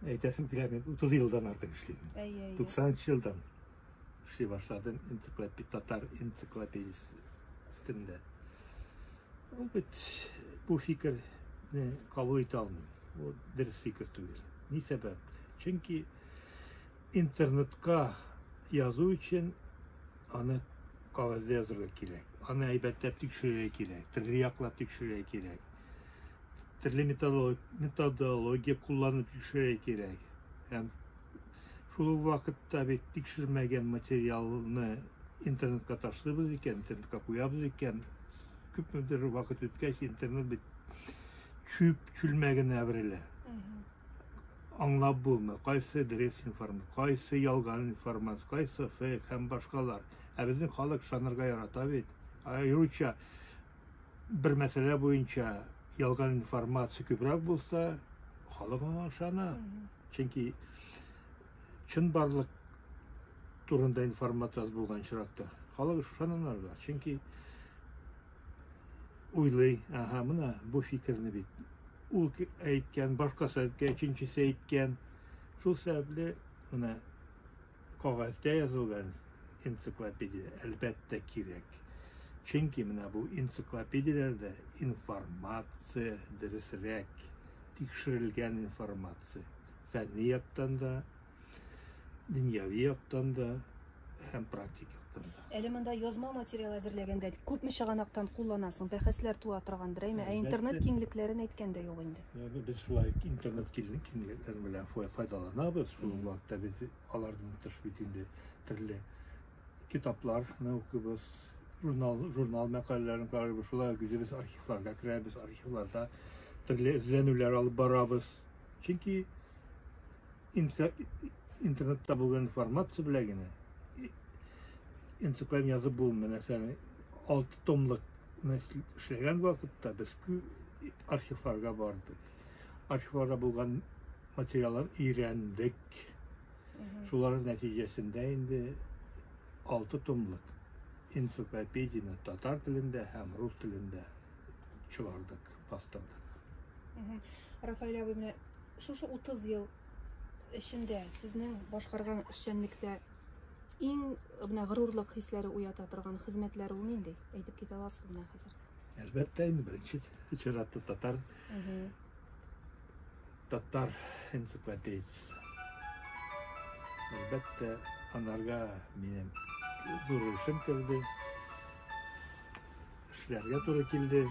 Әйтәсем килә, мен 30 елдан артык эшлим. 90 елдан эшли башладым татар энциклопедиясы өстендә. Bu fikirni kabul ite almıyorum. O dürüst fikir değil. Ne sebeple? Çünkü internetka yazı için ana kağıda yazılmak gerek. Ana eybetlep tekşirmek gerek. Türlü yaklap tekşirmek gerek. Türlü metodoloji kullanıp tekşirmek gerek. Hem şu vakitte bir tekşirmegen materyalını internetke taşıdığımız iken, internetke koyabız iken küp müdür vakit ötkeş internet bir çülmegen evreyle. Anlap bulma, kaysı dres informasyonu, kaysı yalgan informasyonu, kaysı fake hem başkalar. Bizim halk şanırga yaratabil. Ayrıca bir mesele boyunca yalgan informasiya köprek bulsa, halk ona şana. Çünkü çın barlık turunda informasiya bulgan şırakta. Halk şananlarga. Çünkü uylay, aha buna bu fikrini bit. Ул әйткән, башкасы әйткән, икенчесе әйткән. Шул сәбәпле менә кагазда язылган энциклопедия әлбәттә кирәк. Чөнки менә бу энциклопедияләрдә информация дөресрәк, тикшерелгән информация. Фәнни яктан да, дөньяви яктан да һәм практик яктан да. Әле монда язма материал әзерләгәндә күпме чыганактан кулланасың, бәхәсләр туа торгандыр, әйме, интернет киңлекләрен әйткәндә юк инде. Без шулай интернет киңлекләре белән файдаланабыз. Шул вакытта без алардан тыш бит инде төрле китапларны укыбыз, журнал мәкаләләрен карыйбыз, шулай гүзебез архивларга керәбез, архивларда төрле эзләнүләр алып барабыз. Чөнки интернетта булган информация белән генә энциклопедия yazıp bulunma. Mesela 6 tomluk işlegen vakitte biz arşivlarga bardık. Arşivlarda bulgan materyallar iğrendik. Şuların neticesinde indi 6 tomluk ensiklopediyani tatar dilinde hem Rus dilinde çıkardık, bastırdık. Rafael abi, şu 30 yıl içinde sizin başkargan işçenlikte İң g'ururlik hislari uyata turgan xizmatlari u nendey? Aytib keta olasizmi buni hozir? Albatta, endi birinchi chiratda tatar ensiklopediyasi. Albatta, anarga mening zo'r ishim kirdi. Ishlarga to'g'ri keldi.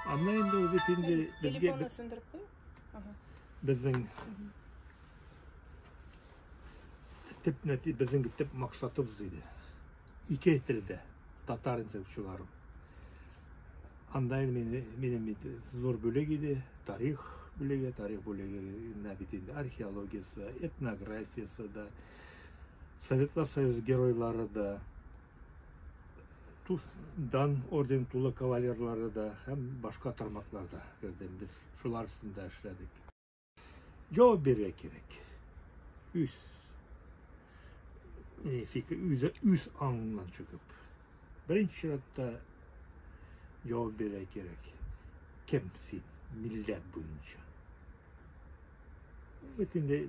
Ammo endi u bitindi bizga telefonni so'ndirib qo'y. Bizning bizning tip maqsadımız idi. İki tilde tatar ensiklopediyası çıkarım. Andayın benim zor bölük idi. Tarih bölüğü ne bitindi. Arkeologiyası, etnografiyası da, Sovetlar Soyuzu geroyları da, Dan orden tulu kavalerleri da, hem başka tarmaklarda verdim. Biz şular üstünde işledik. Cevap vermek gerek. Fikir üz anından çıkıp birinci şartta cevap vermek gerek. Kimsin? Millet boyunca. Bütün de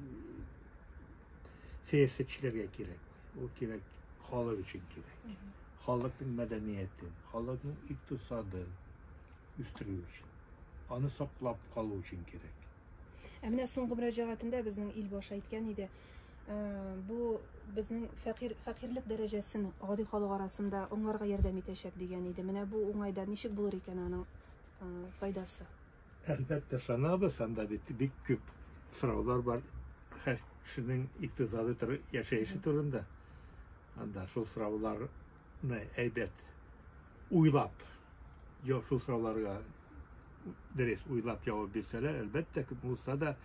siyasetçilerge gerek. O gerek halk için gerek. Halkın medeniyetin, halkın iktisadın üstürü için. Onu saklap kalı için gerek. Әміне соңғы müracaatında bizning ilbosh aytgan edi. Bu bizning fakirlik darajasini oddiy xalq arasında onlarga yordam etecek degan edi. Mana bu o'ngayda nechik bo'lar ekan aning foydasi? Albatta, sanabız, anda bir ko'p so'rovlar bor. Har kishining iqtisodiy yashashi turunda. Anda shu so'rovlarni aybat o'ylab, yo shu so'rovlarga dürüst uylap cevap verseler, elbette ki bulsa da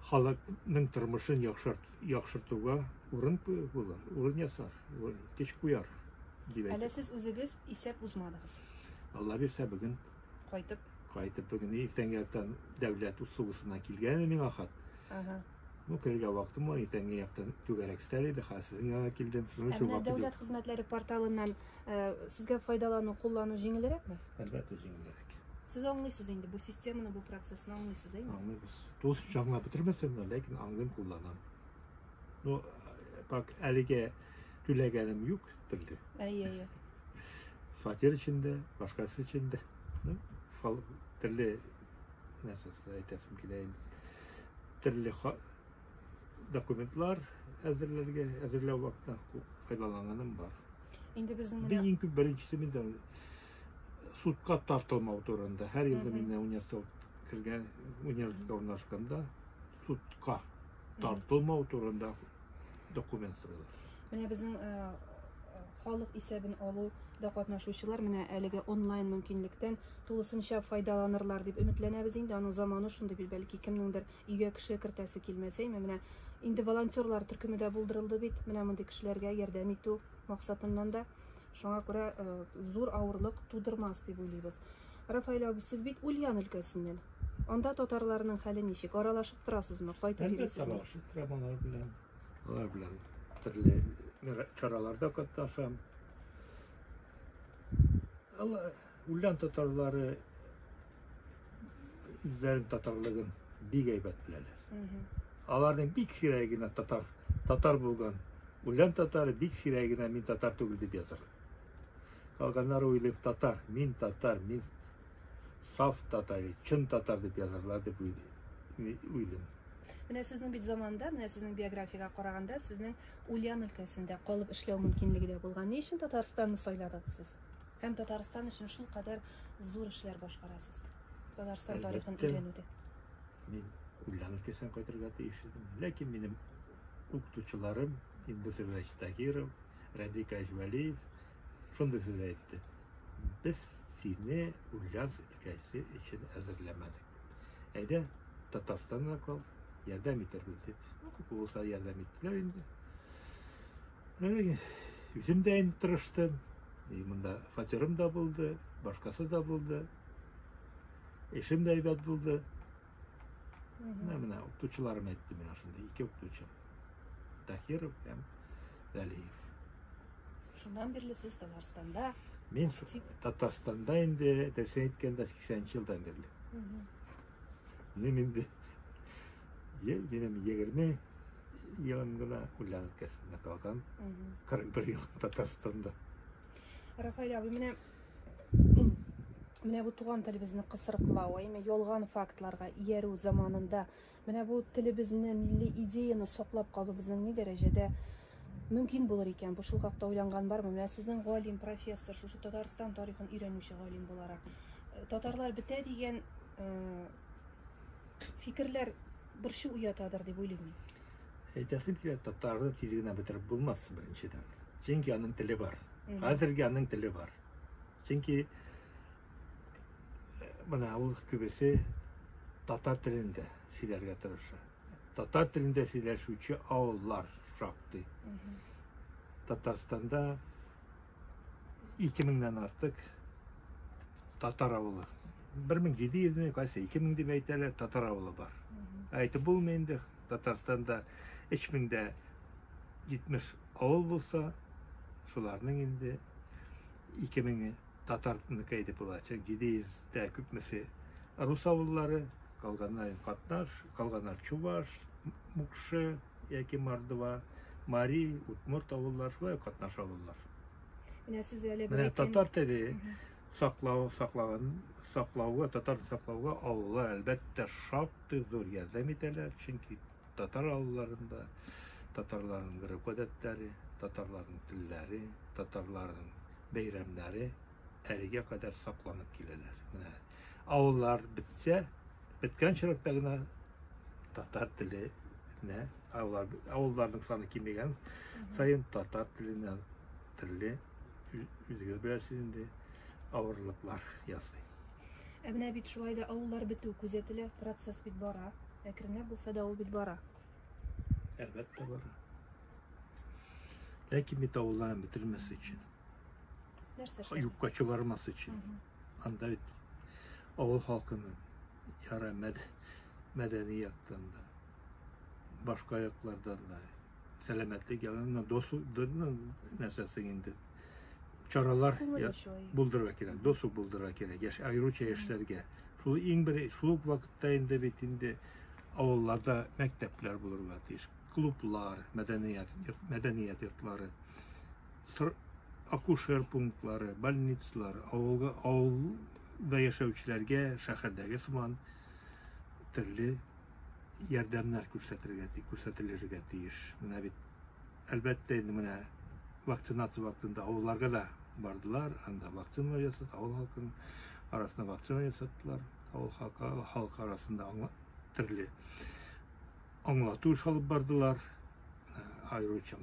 halkın turmuşun yaxşırtığa urun yasar, geç buyar. Әлі siz özünüz isep uzmadınız. Allah bilse bugün kayıtıp bugün irtengiyaktan devlet usulüsüne kilgeni min ahat. Bu kirge vaktim var, irtengiyaktan tügerek isteriydi, sizin yana kildim. Әміне devlet hizmetleri portalından sizge faydalanı kullanı jеңілірек mi? Elbette jеңілірек. Siz anlaysınız indi bu sistemanın bu prosesini anlaysınız değil mi? Anlayız. Dost жаңа bitirmesem de lakin anlayım kullanam. No bak elige tülegenim yok tilli. Ay. Fatir içinde, başkası içinde. Fal tilli nasıl aytasım kileyin. Tilli dokumentlar hazırlayan vakti faydalananım var. İndi bizim Bir çünkü birincisi de sutka tartılma turunda. Her yılda minne üniversite ornaşkanda sutka tartılma turunda dokument sıralır. Менә безнең халык исәбен алуда катнашучылар менә әлеге онлайн мөмкинлектән тулысынча файдаланырлар дип өметләнәбез инде. Аның заманы шундый бит, бәлки кемнеңдер өйгә кеше кертәсе килмәсәйме, менә инде волонтерлар төркеме дә булдырылды бит. Менә мондый кешеләргә ярдәм итү максатыннан да шуңа күрә зур авырлык тудырмас дип уйлыйбыз. Рафаэль абый, сез бит Ульян өлкәсеннән. Анда татарларның хәле ничек? Аралашып торасызмы? Кайтып йөрисезме? Аралашып торам алар белән төрле çaralarda katlaşam. Allah Ульян татарлары үзләрен татарлыгын бик әйбәт беләләр. Аларның бик сирәгенә татар булган. Ульян татары бик сирәгенә мин татар түгел дип язар. Калганнар уйлап татар, мин саф татар, чын татар дип язарлар дип уйлыйм. Менә сезнең бит заманда, менә сезнең биографияга караганда, сезнең Ульян өлкәсендә калып эшләү мөмкинлеге дә булган. Ни өчен Татарстанны сайладыгыз сез? Һәм Татарстан өчен шул кадәр зур эшләр башкарасыз. Татарстан тарихын өйрәнүдә. Мин Ульян өлкәсенә кайтырга тиеш идем. Ләкин минем укытучыларым Индус Тагиров, Радик Ажвалиев шундый сүз әйтте. Без сине Ульян өлкәсе өчен әзерләмәдек. Әйдә Татарстанга кал. Yardım ederler diye. Olsa yardım ettiler indi. Öyle yüzüm de tırıştım. Bunda fatirim de buldu, başkası da buldu. Eşim de heybet buldu. Ne okutçularım etti ben aslında. İki okutçum. Tahirov hem Valiyev. Şundan beri siz Tataristan'da. Ben Tataristan'da indi. Dersen etkende 80 yıldan beri. Benim indi. Benim 20 yılım gına Ульян өлкәсендә калган. 41 yıl Татарстанда. Рафаэль абый, менә бу туган телебезне кысырыклау, ялган фактларга иярү заманында, менә бу телебезне, милли идеяны саклап калу безнең ни дәрәҗәдә мөмкин булыр икән? Бу шул хакта уйланган бармы? Менә сезнең галим, профессор, шушы Татарстан тарихын өйрәнүче галим буларак, татарлар бетә дигән фикерләр борчу уятадыр дип уйлыйм. Әйтәсем килә, татарны тиз генә бетереп булмас беренчедән. Чөнки аның теле бар. Хәзерге аның теле бар. Чөнки менә ул күбесе татар телендә сөйләргә тырыша. Татар телендә сөйләшүче авыллар шактый. Татарстанда 2000-дән артык татар авылы. 1700 кайсы 2000 дип әйтәләр, татар авылы бар. Әйтеп булмый Татарстанда 3070 авыл булса, шуларның инде 2000 татарныкы дип була. 700дә күпмесе рус авыллары, калганнар Катнаш, калганнар Чуваш, Мукшы яки Мордва, Мари, Удмурт авыллар, шулай Катнаш авыллар. Менә сез әле Менә татар теле саклауга, татар саклауга авыллар әлбәттә шактый зур ярдәм итәләр, чөнки татар авылларында татарларның гөреф-гадәтләре, татарларның телләре, татарларның бәйрәмнәре әлегә кадәр сакланып киләләр. Менә авыллар бетсә, беткән чираттагы гына татар теленә, авылларның саны кимегән сайын татар теленә үзегез беләсез инде авырлыклар ясый. Менә бит шулай да авыллар бетү күзәтелә, процесс бит бара. Әкренләп булса да ул бит бара. Әлбәттә бара. Ләкин бит авылларны бетермәс өчен, юкка чыгармас өчен, анда бит авыл халкының яра мәдәни яктан да, башка яклардан да сәламәтлек ягыннан нәрсәсе инде çaralar Kullanıyor şu an. buldurga kerak, dostluk buldurga kerak. Yaş ayrıca yaşlarga. Şulu iň bir şuluk vakitda indi bitindi awullarda mektepler bulurga diýiş. Klublar, medeniyet yurtlary, akuşer punktlary, больницалар, awulda ýaşawçylarga şäherdägi suman türli yardımlar көрсәтелергә тиеш. Менә бит әлбәттә инде менә vaksinasiya vaktinde avullarga da bardılar. Anda vaksinler yasadı. Avul halkının arasında vaksinler yasadılar. Avul halkı arasında türlü anlatı alıp bardılar. Ayrıca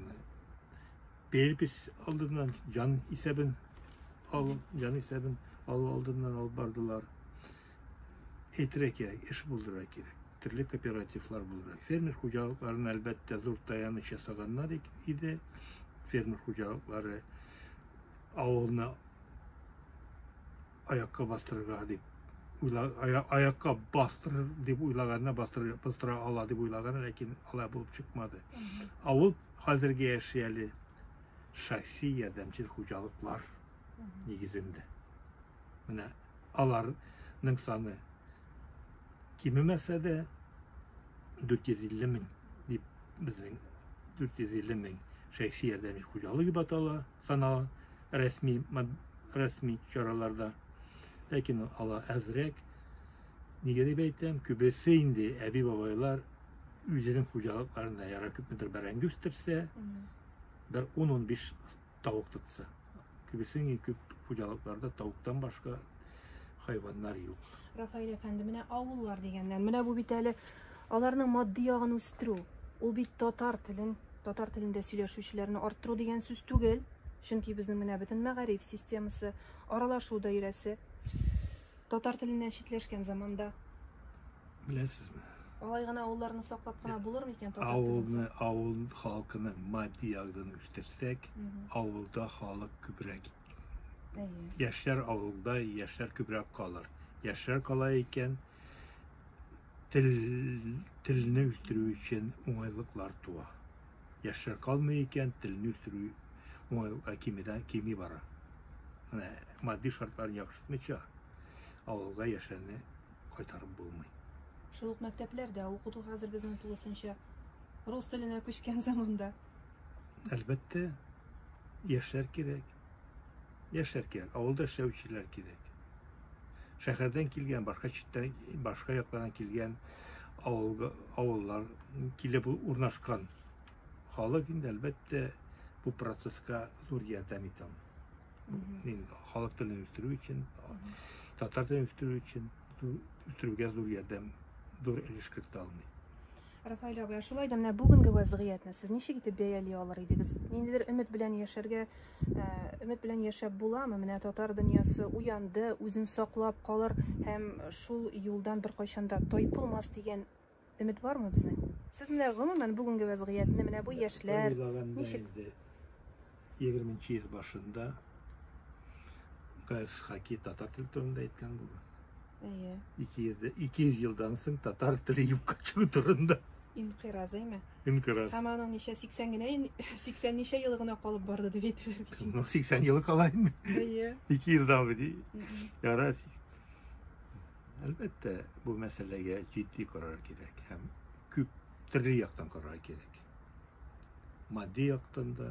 belirpis aldığından can isebin aldığından alıp bardılar. Etirek gerek, iş buldurak gerek. Türlü kooperatifler buldurak. Fermer hucalıklarının elbette zor dayanış yasaganlar idi. Fermer hucalıkları avuluna ayakka bastırırga deyip ayakka bastırır deyip uylagana bastıra ala deyip uylagana lakin ala bulup çıkmadı. Avul hazırki yaşayalı şahsi yardımcı hucalıklar negizinde. Mine alarının sanı kimimese de 450 min deyip bizim 450 min şahsi yardımcı hucalığı gibi atala sana resmi çaralarda. Lakin ala azrek niye de beytem kübesi indi ebi babaylar üzerinin hucalıklarında yara küpmedir beren gösterse der 10-15 tavuk tutsa. Kübesinin küp hucalıklarda tavuktan başka hayvanlar yok. Rafail efendi, mine avullar degenden, mine bu biteli alarının maddi yağını üstürü, ol bit tatar tilinde söyleşüşlerini arttırı degen söz tügel. Çünkü bizim mine bütün meğarif sistemisi, aralaşu dairesi tatar tilinden şitleşken zamanda. Bilesiz mi? Alaygana avullarını saklap gana bulur mu iken tatar Avul halkının maddi yağını üstersek, avulda halk kübrek. Yaşlar avulda, yaşlar kübrek kalır. Yaşlar kalayken tilini üstürü için umaylıklar tuğa. Yaşlar kalmayken tilini üstürü umaylıklar kimi bara. Maddi şartlarını yakıştırmayacak. Avulga yaşlarını kaytarıp bulmayı. Şuluk mekteplerde okudu hazır bizim tulusunca Rus tiline köşken zamanda. Elbette yaşlar gerek. Yaşlar gerek. Avulda şevçiler gerek. Şehirden kilgen, başka yaklardan kilgen avullar kile bu urnaşkan halk indi elbette bu proseska zor yardım etem. Halk dilini üstürü için, Tatar dilini üstürü için üstürüge zor yardım, zor ilişkirti almayı. Rafail abi, şulayda mine bugünkü vaziyetine siz neşe gitip beyali alır idiniz? Nindiler ümit bilen yaşap bulamı? Mine Tatar dünyası uyandı, özün saklap kalır, hem şul yoldan bir kaçanda toypulmaz degen ümit var mı bizden? Siz mine gımımen bugünkü vaziyetine mine bu yaşlar neşik? 20. yüz başında Gayet Haki Tatar tiltonunda etken bu. 200 yıldan sonra Tatar tili yupkaçı turunda. İnqiraz mi? İnqiraz. Hemen neşe 80 neşe yılına kalıp bardı deyip ettiler. 80 yılı kalayım mı? 200 daha mı değil? Yara. Elbette bu meseleye ciddi karar gerek. Hem küp türlü yaktan karar gerek. Maddi yaktan da,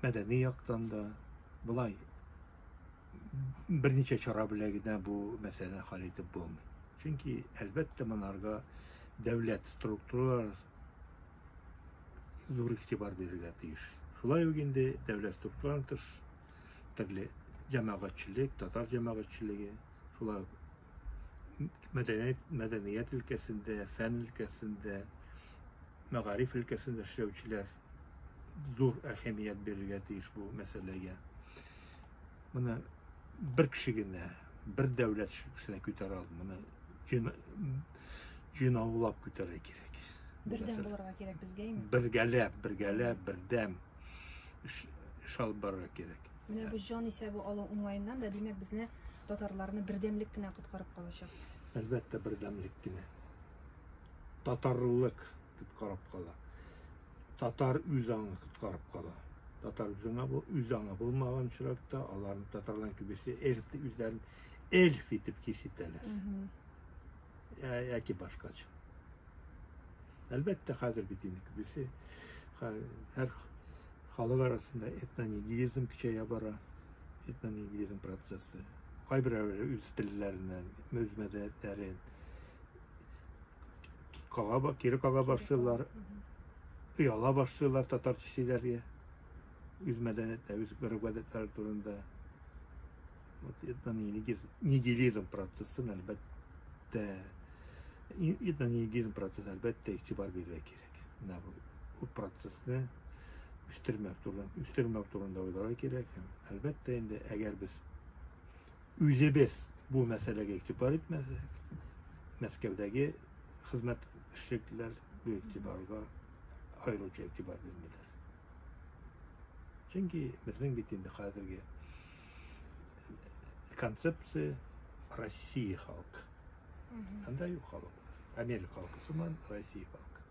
medeni yaktan da, bulay bir neçe çara bilegine bu meselenin hal edip bulmuyor. Çünkü elbette manarga devlet strukturlar zor ihtibar verilge diyor. Şulay ögünde devlet strukturlarıdır. Türlü cemaatçilik, Tatar cemaatçiliği, şulay medeniyet ülkesinde, fen ülkesinde, megarif ülkesinde işlevçiler zor ehemmiyet verilge diyor bu meseleye. Buna bir kişigine, bir devlet kişisine küter aldı. Buna cinavulap kütere gerek. Birden bularga gerek bizge mi? Birdem şal barra gerek. Mine bu jon ise bu alın umayından da demek bizne Tatarlarını birdemlikine kutkarıp kalacak. Elbette birdemlikine. Tatarlılık kutkarıp kala. Tatar üzanı kutkarıp kala. Tatar üzana bulmagan çıraqta, aların Tatarlan kübesi üzlerin elf itip kisiteler. Yaki başkaca. Elbette hazır bittiğini kübesi her halık arasında etnonigilizm küçeye bara, etnonigilizm prosesi. Kaybır üz dillerinden, öz medeniyetlerin, geri kağa başlıyorlar, uyala başlıyorlar Tatar kişilerine, üz medeniyetler, üz gırgıdetler durumunda. Etnonigilizm prosesi elbette, etnonigilizm prosesi elbette itibar vermek gerek. Bu prosesini üstürmek durumunda olarak gerek. Elbette indi eğer biz üzebez bu meseleye itibar etmezsek, Moskov'daki hizmet şirketler bu itibarga ayrıca itibar vermeliler. Çünkü mesela bittiğinde hazırki konsepsiya Rusya halkı. Anda yok halklar. Amerika halkı zaman Rusya halkı.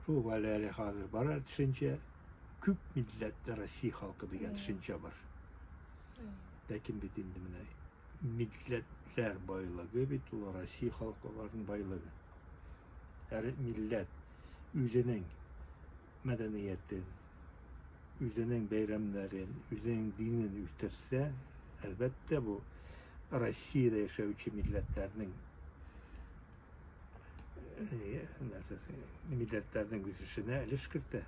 Şu valere hazır var düşünce küp milletler Rusya halkı diye düşünce var. Lakin bittiğinde milletler baylığı bit Rusya halkların baylığı. Her millet üzerinin medeniyetin, üzerinin bayramların, üzerinin dinin üstürse elbette bu Rusya'da yaşayan milletlerinin milletlerden güzüşüne ilişkirde.